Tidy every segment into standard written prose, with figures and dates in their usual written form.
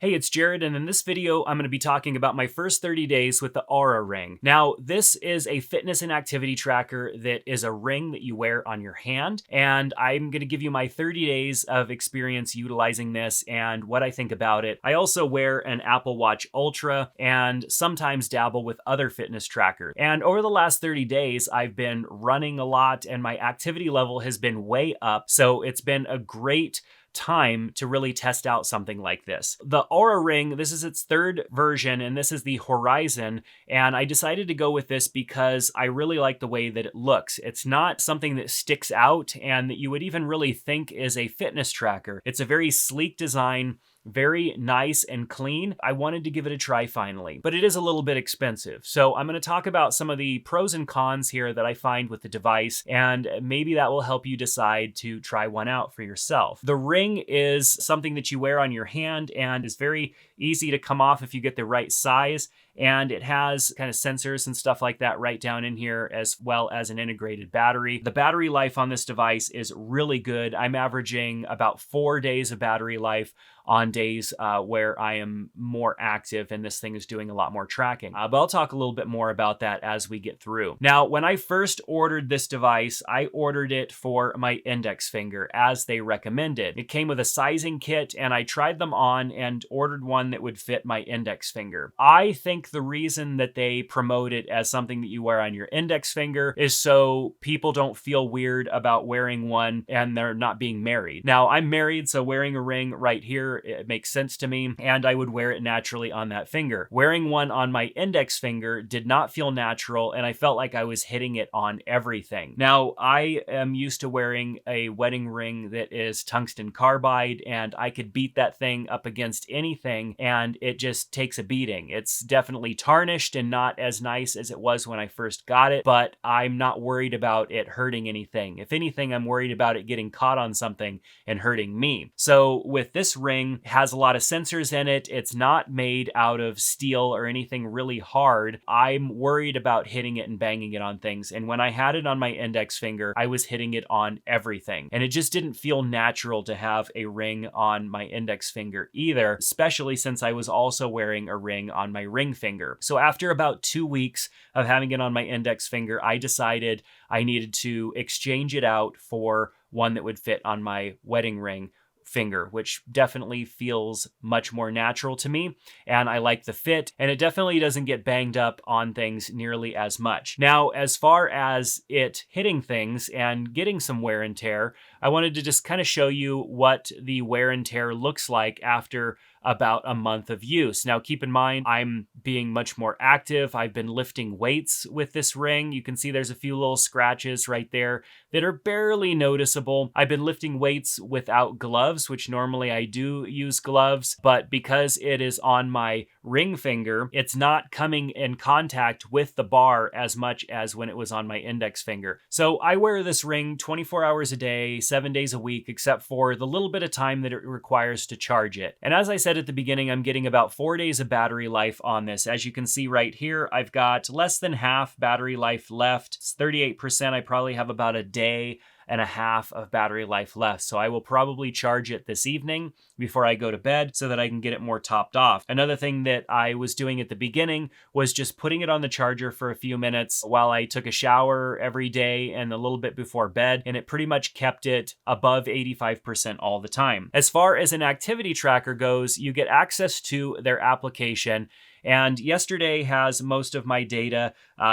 Hey, it's Jared, and in this video, I'm going to be talking about my first 30 days with the Oura Ring. Now, this is a fitness and activity tracker that is a ring that you wear on your hand, and I'm going to give you my 30 days of experience utilizing this and what I think about it. I also wear an Apple Watch Ultra and sometimes dabble with other fitness trackers. And over the last 30 days, I've been running a lot, and my activity level has been way up, so it's been a great time to really test out something like this. The Oura Ring, this is its third version, and this is the Horizon, and I decided to go with this because I really like the way that it looks. It's not something that sticks out and that you would even really think is a fitness tracker. It's a very sleek design, very nice and clean. I wanted to give it a try finally, but it is a little bit expensive. So I'm going to talk about some of the pros and cons here that I find with the device, and maybe that will help you decide to try one out for yourself. The ring is something that you wear on your hand and is very easy to come off if you get the right size. And it has kind of sensors and stuff like that right down in here, as well as an integrated battery. The battery life on this device is really good. I'm averaging about 4 days of battery life on days where I am more active and this thing is doing a lot more tracking. But I'll talk a little bit more about that as we get through. Now, when I first ordered this device, I ordered it for my index finger as they recommended. It came with a sizing kit, and I tried them on and ordered one that would fit my index finger. I think the reason that they promote it as something that you wear on your index finger is so people don't feel weird about wearing one and they're not being married. Now, I'm married, so wearing a ring right here, it makes sense to me, and I would wear it naturally on that finger. Wearing one on my index finger did not feel natural, and I felt like I was hitting it on everything. Now, I am used to wearing a wedding ring that is tungsten carbide, and I could beat that thing up against anything, and it just takes a beating. It's definitely tarnished and not as nice as it was when I first got it, but I'm not worried about it hurting anything. If anything, I'm worried about it getting caught on something and hurting me. So with this ring, it has a lot of sensors in it. It's not made out of steel or anything really hard. I'm worried about hitting it and banging it on things. And when I had it on my index finger, I was hitting it on everything. And it just didn't feel natural to have a ring on my index finger either, especially since I was also wearing a ring on my ring finger. So after about 2 weeks of having it on my index finger, I decided I needed to exchange it out for one that would fit on my wedding ring finger, which definitely feels much more natural to me, and I like the fit, and it definitely doesn't get banged up on things nearly as much. Now, as far as it hitting things and getting some wear and tear, I wanted to just kind of show you what the wear and tear looks like after about a month of use. Now, keep in mind, I'm being much more active. I've been lifting weights with this ring. You can see there's a few little scratches right there that are barely noticeable. I've been lifting weights without gloves, which normally I do use gloves, but because it is on my ring finger, it's not coming in contact with the bar as much as when it was on my index finger. So I wear this ring 24 hours a day, 7 days a week, except for the little bit of time that it requires to charge it. And as I said at the beginning, I'm getting about 4 days of battery life on this. As you can see right here, I've got less than half battery life left. It's 38%. I probably have about a day and a half of battery life left. So I will probably charge it this evening before I go to bed so that I can get it more topped off. Another thing that I was doing at the beginning was just putting it on the charger for a few minutes while I took a shower every day and a little bit before bed, and it pretty much kept it above 85% all the time. As far as an activity tracker goes, you get access to their application, and yesterday has most of my data.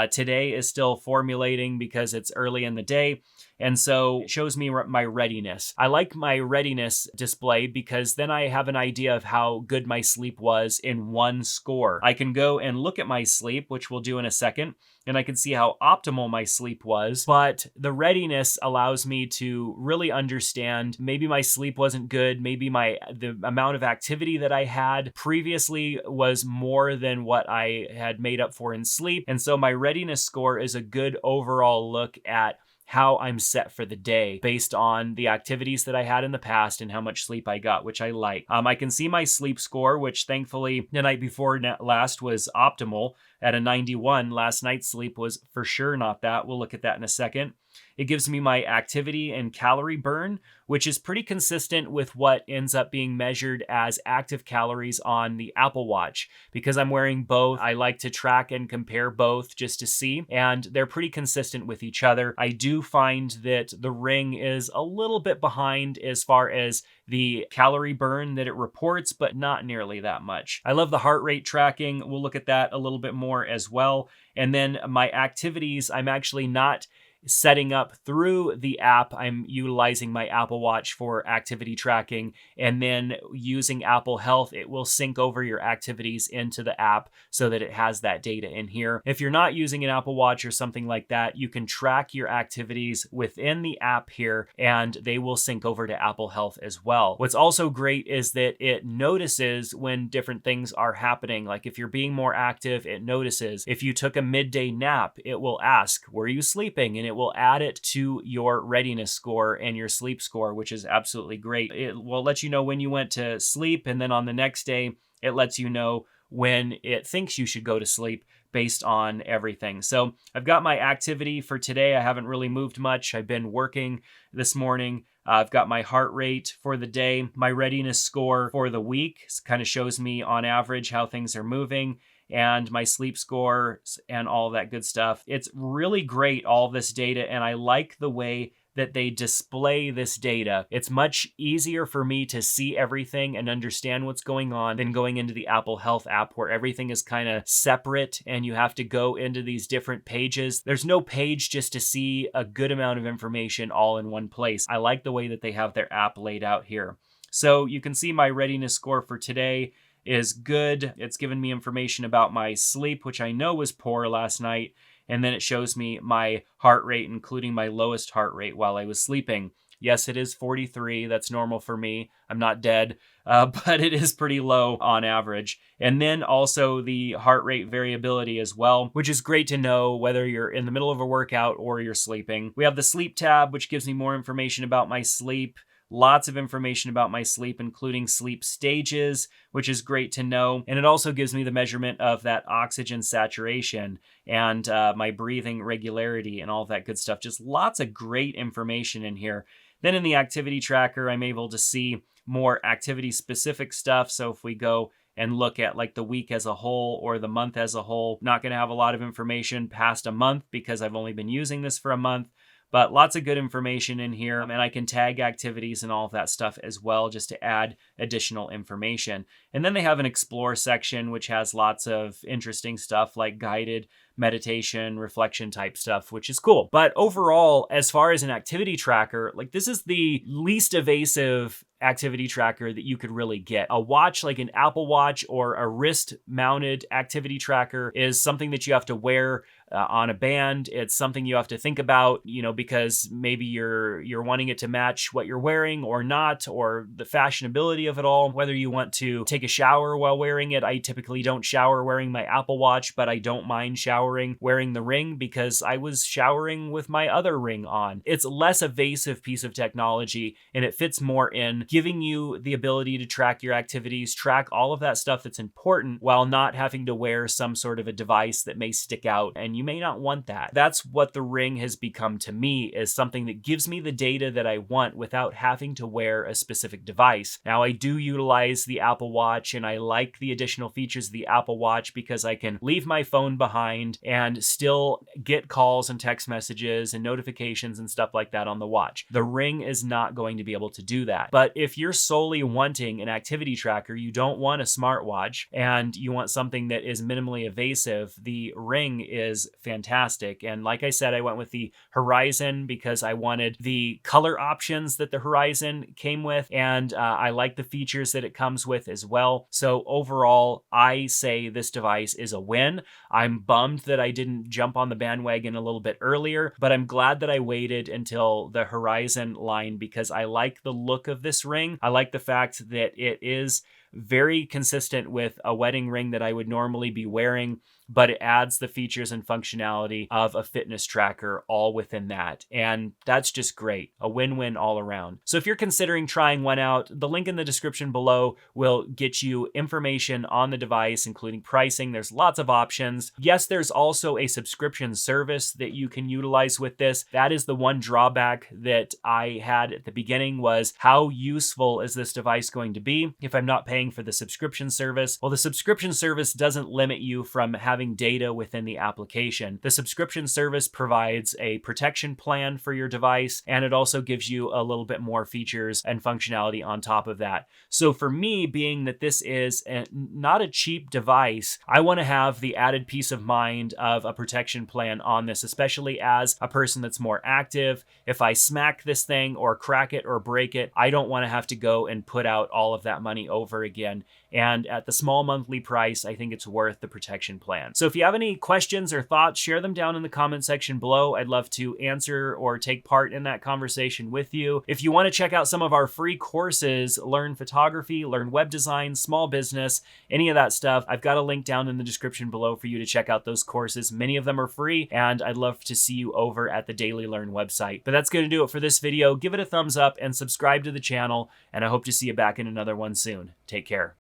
Today is still formulating because it's early in the day. And so it shows me my readiness. I like my readiness display because then I have an idea of how good my sleep was in one score. I can go and look at my sleep, which we'll do in a second, and I can see how optimal my sleep was. But the readiness allows me to really understand maybe my sleep wasn't good, maybe the amount of activity that I had previously was more than what I had made up for in sleep. And so my readiness score is a good overall look at how I'm set for the day based on the activities that I had in the past and how much sleep I got, which I like. I can see my sleep score, which thankfully the night before last was optimal at a 91. Last night's sleep was for sure not that. We'll look at that in a second. It gives me my activity and calorie burn, which is pretty consistent with what ends up being measured as active calories on the Apple Watch. Because I'm wearing both, I like to track and compare both just to see, and they're pretty consistent with each other. I do find that the Ring is a little bit behind as far as the calorie burn that it reports, but not nearly that much. I love the heart rate tracking. We'll look at that a little bit more as well. And then my activities, I'm actually not setting up through the app. I'm utilizing my Apple Watch for activity tracking, and then using Apple Health, it will sync over your activities into the app so that it has that data in here. If you're not using an Apple Watch or something like that, you can track your activities within the app here, and they will sync over to Apple Health as well. What's also great is that it notices when different things are happening. Like if you're being more active, it notices. If you took a midday nap, it will ask, were you sleeping? And it will add it to your readiness score and your sleep score, which is absolutely great. It will let you know when you went to sleep, and then on the next day, it lets you know when it thinks you should go to sleep based on everything. So I've got my activity for today. I haven't really moved much. I've been working this morning. I've got my heart rate for the day. My readiness score for the week kind of shows me on average how things are moving, and my sleep score and all that good stuff. It's really great, all this data, and I like the way that they display this data. It's much easier for me to see everything and understand what's going on than going into the Apple Health app where everything is kind of separate and you have to go into these different pages. There's no page just to see a good amount of information all in one place. I like the way that they have their app laid out here. So you can see my readiness score for today is good. It's given me information about my sleep, which I know was poor last night. And then it shows me my heart rate, including my lowest heart rate while I was sleeping. Yes, it is 43. That's normal for me. I'm not dead, but it is pretty low on average. And then also the heart rate variability as well, which is great to know whether you're in the middle of a workout or you're sleeping. We have the sleep tab, which gives me more information about my sleep. Lots of information about my sleep, including sleep stages, which is great to know. And it also gives me the measurement of that oxygen saturation and my breathing regularity and all that good stuff. Just lots of great information in here. Then in the activity tracker, I'm able to see more activity specific stuff. So if we go and look at like the week as a whole or the month as a whole, not going to have a lot of information past a month because I've only been using this for a month. But lots of good information in here, and I can tag activities and all of that stuff as well just to add additional information. And then they have an explore section, which has lots of interesting stuff like guided meditation, reflection type stuff, which is cool. But overall, as far as an activity tracker, like this is the least evasive activity tracker that you could really get. A watch like an Apple Watch or a wrist mounted activity tracker is something that you have to wear on a band. It's something you have to think about, because maybe you're wanting it to match what you're wearing or not, or the fashionability of it all, whether you want to take a shower while wearing it. I typically don't shower wearing my Apple Watch, but I don't mind showering wearing the Ring because I was showering with my other Ring on. It's a less evasive piece of technology, and it fits more in giving you the ability to track your activities, track all of that stuff that's important while not having to wear some sort of a device that may stick out, and you may not want that. That's what the Ring has become to me, is something that gives me the data that I want without having to wear a specific device. Now, I do utilize the Apple Watch, and I like the additional features of the Apple Watch because I can leave my phone behind and still get calls and text messages and notifications and stuff like that on the watch. The Ring is not going to be able to do that. But if you're solely wanting an activity tracker, you don't want a smartwatch, and you want something that is minimally invasive, the Ring is fantastic. And like I said, I went with the Horizon because I wanted the color options that the Horizon came with, and I like the features that it comes with as well. So overall, I say this device is a win. I'm bummed that I didn't jump on the bandwagon a little bit earlier, but I'm glad that I waited until the Horizon line because I like the look of this Ring. I like the fact that it is very consistent with a wedding ring that I would normally be wearing, but it adds the features and functionality of a fitness tracker all within that. And that's just great. A win-win all around. So if you're considering trying one out, the link in the description below will get you information on the device, including pricing. There's lots of options. Yes, there's also a subscription service that you can utilize with this. That is the one drawback that I had at the beginning, was how useful is this device going to be if I'm not paying for the subscription service? Well, the subscription service doesn't limit you from having data within the application. The subscription service provides a protection plan for your device, and it also gives you a little bit more features and functionality on top of that. So for me, being that this is not a cheap device, I want to have the added peace of mind of a protection plan on this, especially as a person that's more active. If I smack this thing or crack it or break it, I don't want to have to go and put out all of that money over again. And at the small monthly price, I think it's worth the protection plan. So if you have any questions or thoughts, share them down in the comment section below. I'd love to answer or take part in that conversation with you. If you want to check out some of our free courses, learn photography, learn web design, small business, any of that stuff, I've got a link down in the description below for you to check out those courses. Many of them are free, and I'd love to see you over at the Daily Learn website. But that's going to do it for this video. Give it a thumbs up and subscribe to the channel, and I hope to see you back in another one soon. Take care.